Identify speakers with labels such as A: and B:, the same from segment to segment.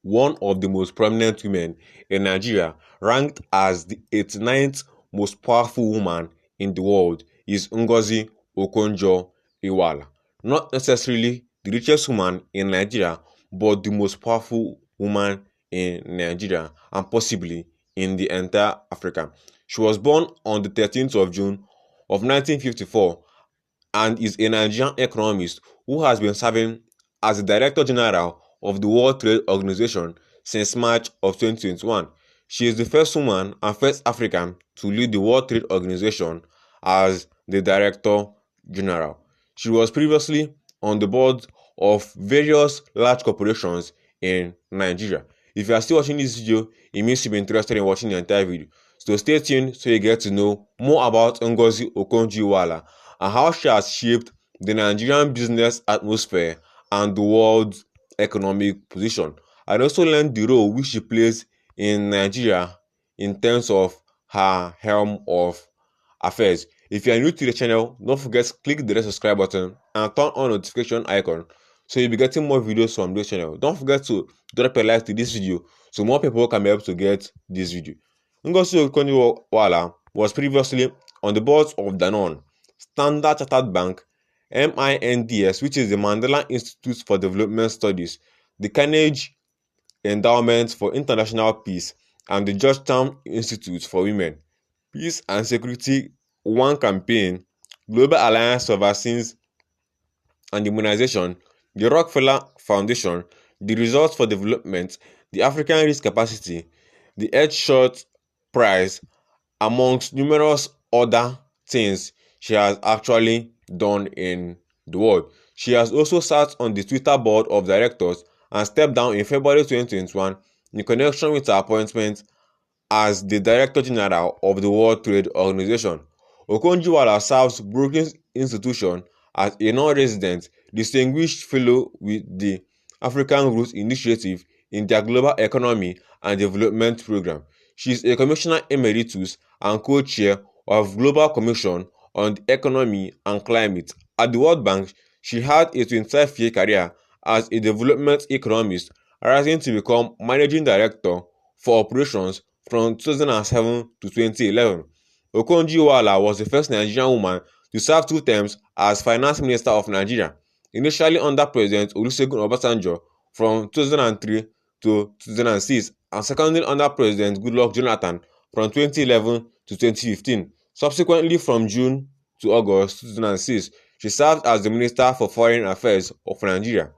A: one of the most prominent women in Nigeria, ranked as the 89th most powerful woman in the world, is Ngozi Okonjo Iweala. Not necessarily the richest woman in Nigeria, but the most powerful woman in Nigeria and possibly in the entire Africa. She was born on the 13th of June of 1954 and is a Nigerian economist who has been serving as the Director General of the World Trade Organization since March of 2021. She is the first woman and first African to lead the World Trade Organization as the Director General. She was previously on the board of various large corporations in Nigeria. If you are still watching this video, it means you've been interested in watching the entire video. So stay tuned so you get to know more about Ngozi Okonjo Iweala and how she has shaped the Nigerian business atmosphere and the world's economic position. And also learn the role which she plays in Nigeria in terms of her helm of affairs. If you are new to the channel, don't forget to click the red subscribe button and turn on notification icon so you'll be getting more videos from this channel. Don't forget to drop a like to this video so more people can be able to get this video. Ngozi Okonjo Iweala was previously on the boards of Danone, Standard Chartered Bank, MINDS, which is the Mandela Institute for Development Studies, the Carnegie Endowment for International Peace, and the Georgetown Institute for Women, Peace and Security One Campaign, Global Alliance for Vaccines and Immunization, the Rockefeller Foundation, the Results for Development, the African Risk Capacity, the Headshot Prize, amongst numerous other things she has actually done in the world. She has also sat on the Twitter board of directors and stepped down in February 2021 in connection with her appointment as the Director General of the World Trade Organization. Okonjo Iweala serves Brookings Institution as a non-resident distinguished fellow with the African Growth Initiative in their Global Economy and Development Program. She is a Commissioner Emeritus and co-chair of Global Commission on the Economy and Climate. At the World Bank, she had a 25-year career as a development economist, rising to become Managing Director for Operations from 2007 to 2011. Okonjo Iweala was the first Nigerian woman to serve 2 terms as Finance Minister of Nigeria, initially under President Olusegun Obasanjo from 2003 to 2006, and secondly under President Goodluck Jonathan from 2011 to 2015. Subsequently, from June to August 2006, she served as the Minister for Foreign Affairs of Nigeria.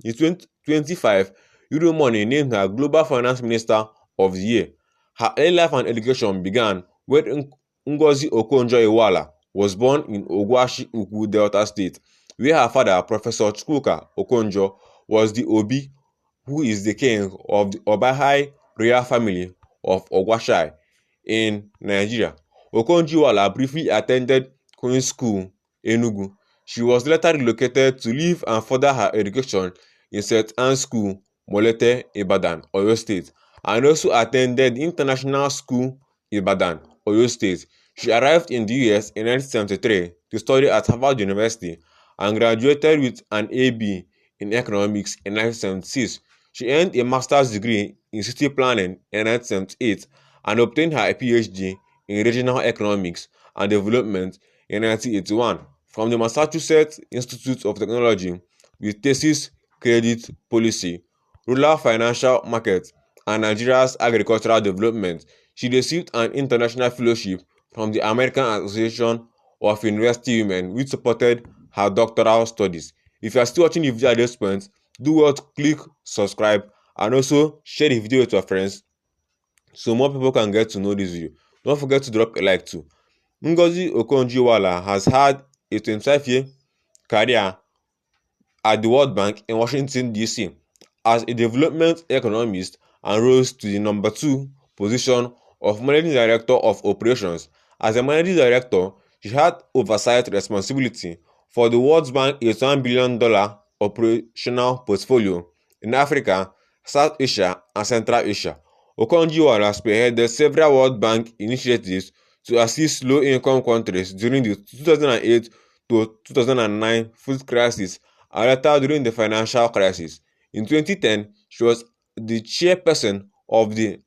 A: In 2025, Euromoney named her Global Finance Minister of the Year. Her early life and education began when Ngozi Okonjo Iweala was born in Ogwashi Ukwu, Delta State, where her father, Professor Chukwuka Okonjo, was the Obi, who is the king of the Obahai royal family of Ogwashi in Nigeria. Okonjo Iweala briefly attended Queen's School, Enugu. She was later relocated to live and further her education in St. Anne's School, Molete, Ibadan, Oyo State, and also attended the International School, Ibadan, Oyo State. She arrived in the US in 1973 to study at Harvard University and graduated with an AB in economics in 1976. She earned a master's degree in city planning in 1978 and obtained her PhD in regional economics and development in 1981 from the Massachusetts Institute of Technology with thesis Credit Policy, Rural Financial Markets, and Nigeria's Agricultural Development. She received an international fellowship from the American Association of University Women, which supported her doctoral studies. If you are still watching the video at this point, do well to click subscribe and also share the video with your friends so more people can get to know this video. Don't forget to drop a like too. Ngozi Okonjo Iweala has had a 25-year career at the World Bank in Washington, D.C. as a development economist and rose to the number 2 position of Managing Director of Operations. As a Managing Director, she had oversight responsibility for the World Bank's $81 billion operational portfolio in Africa, South Asia, and Central Asia. Okonjo Iweala spearheaded several World Bank initiatives to assist low-income countries during the 2008 to 2009 food crisis and later during the financial crisis. In 2010, she was the chairperson of the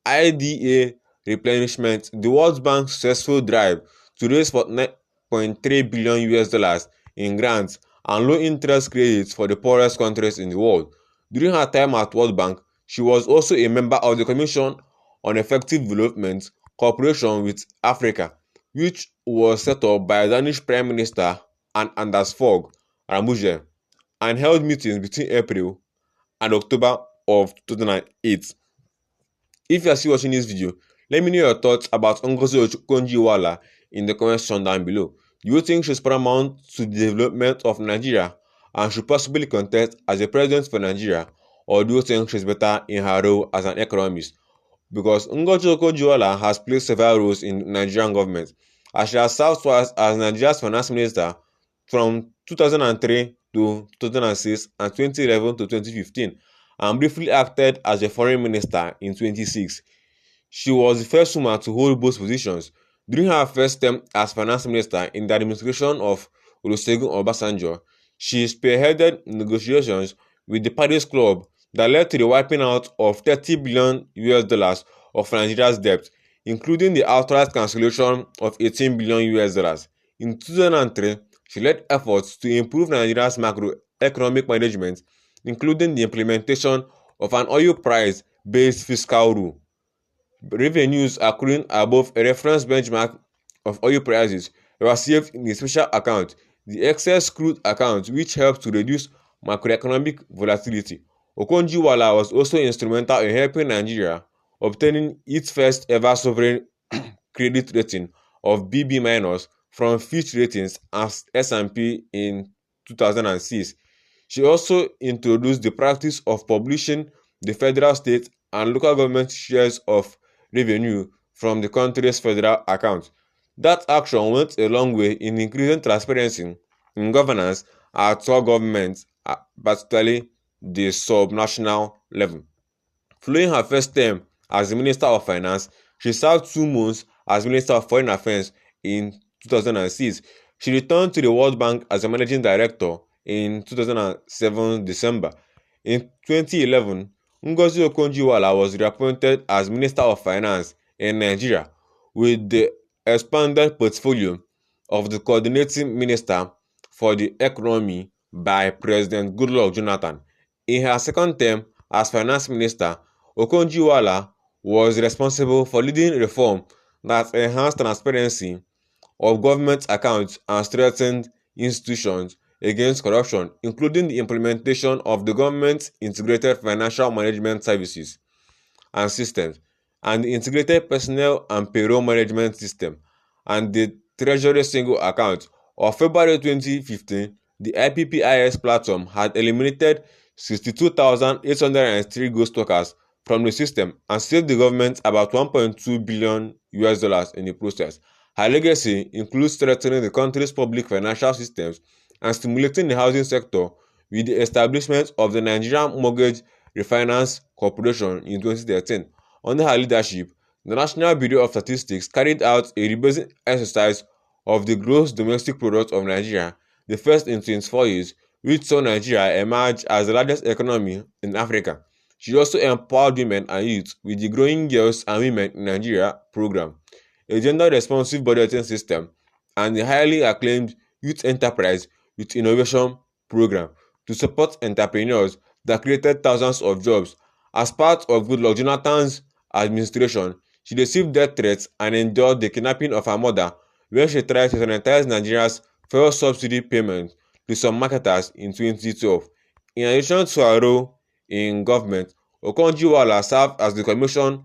A: IDA replenishment, the World Bank's successful drive to raise $49.3 billion US in grants and low-interest credits for the poorest countries in the world. During her time at World Bank, she was also a member of the Commission on Effective Development Cooperation with Africa, which was set up by Danish Prime Minister Anders Fogh Rasmussen and held meetings between April and October of 2008. If you are still watching this video, let me know your thoughts about Ngozi Okonjo Iweala in the comment section down below. Do you think she's paramount to the development of Nigeria and should possibly contest as a president for Nigeria, or do you think she's better in her role as an economist? Because Ngozi Okonjo Iweala has played several roles in the Nigerian government, as she has served twice as Nigeria's finance minister from 2003 to 2006 and 2011 to 2015, and briefly acted as a foreign minister in 2006. She was the first woman to hold both positions. During her first term as finance minister in the administration of Olusegun Obasanjo, she spearheaded negotiations with the Paris Club that led to the wiping out of $30 billion US of Nigeria's debt, including the outright cancellation of $18 billion US. In 2003, she led efforts to improve Nigeria's macroeconomic management, including the implementation of an oil price-based fiscal rule. Revenues accruing above a reference benchmark of oil prices were saved in a special account, the excess crude account, which helped to reduce macroeconomic volatility. Okonjo Iweala was also instrumental in helping Nigeria obtaining its first ever sovereign credit rating of BB- from Fitch Ratings as S&P in 2006. She also introduced the practice of publishing the federal, state, and local government shares of revenue from the country's federal account. That action went a long way in increasing transparency in governance at all governments, particularly the subnational level. Following her first term as the Minister of Finance, she served 2 months as Minister of Foreign Affairs in 2006. She returned to the World Bank as a Managing Director in 2007 December. In 2011, Ngozi Okonjo Iweala was reappointed as Minister of Finance in Nigeria with the expanded portfolio of the Coordinating Minister for the Economy by President Goodluck Jonathan. In her second term as Finance Minister, Okonjo Iweala was responsible for leading reform that enhanced transparency of government accounts and strengthened institutions against corruption, including the implementation of the government's integrated financial management services and systems, and the integrated personnel and payroll management system, and the Treasury single account. Of February 2015, the IPPIS platform had eliminated 62,803 ghost workers from the system and saved the government about $1.2 billion US in the process. Her legacy includes strengthening the country's public financial systems and stimulating the housing sector with the establishment of the Nigerian Mortgage Refinance Corporation in 2013. Under her leadership, the National Bureau of Statistics carried out a rebasing exercise of the gross domestic product of Nigeria, the first in 24 years, which saw Nigeria emerge as the largest economy in Africa. She also empowered women and youth with the Growing Girls and Women in Nigeria program, a gender-responsive budgeting system, and the highly acclaimed Youth Enterprise with Innovation program to support entrepreneurs that created thousands of jobs. As part of Goodluck Jonathan's administration, she received death threats and endured the kidnapping of her mother when she tried to sanitize Nigeria's fuel subsidy payments to some marketers in 2012. In addition to her role in government, Okonjo Iweala served as the Commission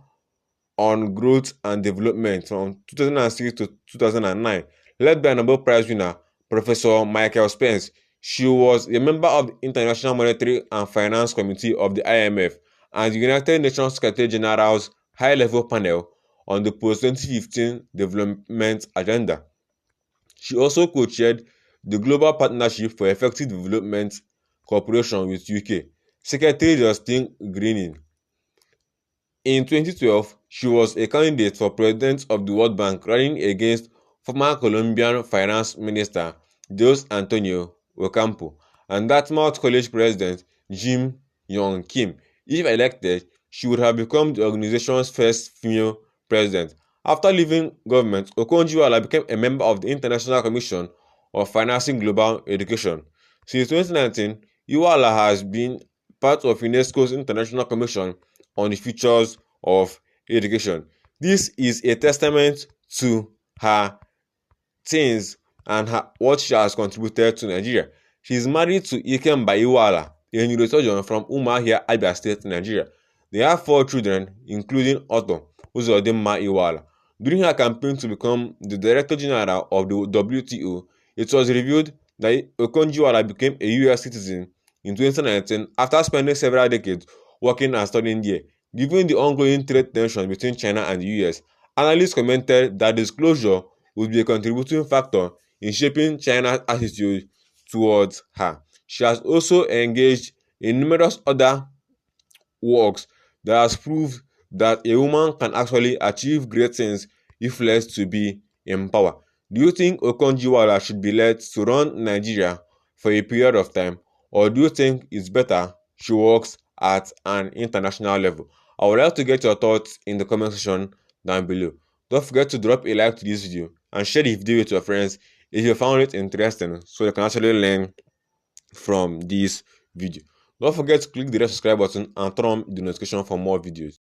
A: on Growth and Development from 2006 to 2009, led by Nobel Prize winner Professor Michael Spence. She was a member of the International Monetary and Finance Committee of the IMF and the United Nations Secretary General's high-level panel on the post-2015 development agenda. She also co-chaired the Global Partnership for Effective Development Cooperation with UK Secretary Justin Greening. In 2012, she was a candidate for president of the World Bank, running against former Colombian Finance Minister Jose Antonio Ocampo and Dartmouth College President Jim Young Kim If elected, she would have become the organization's first female president. After leaving government, Okonjo Iweala became a member of the International Commission of Financing Global Education. Since 2019, Iweala has been part of UNESCO's International Commission on the Futures of Education. This is a testament to her things and what she has contributed to Nigeria. She is married to Ikemba Iweala, a neurosurgeon from Umuahia, Abia State, Nigeria. They have 4 children, including Otto Uzodimma Iweala. During her campaign to become the Director General of the WTO, it was revealed that Okonjo Iweala became a US citizen in 2019 after spending several decades working and studying there. Given the ongoing trade tension between China and the US, analysts commented that disclosure would be a contributing factor in shaping China's attitude towards her. She has also engaged in numerous other works that has proved that a woman can actually achieve great things if left to be in power. Do you think Okonjo Iweala should be let to run Nigeria for a period of time, or do you think it's better she works at an international level? I would like to get your thoughts in the comment section down below. Don't forget to drop a like to this video and share the video with your friends if you found it interesting so you can actually learn from this video. Don't forget to click the red subscribe button and turn on the notification for more videos.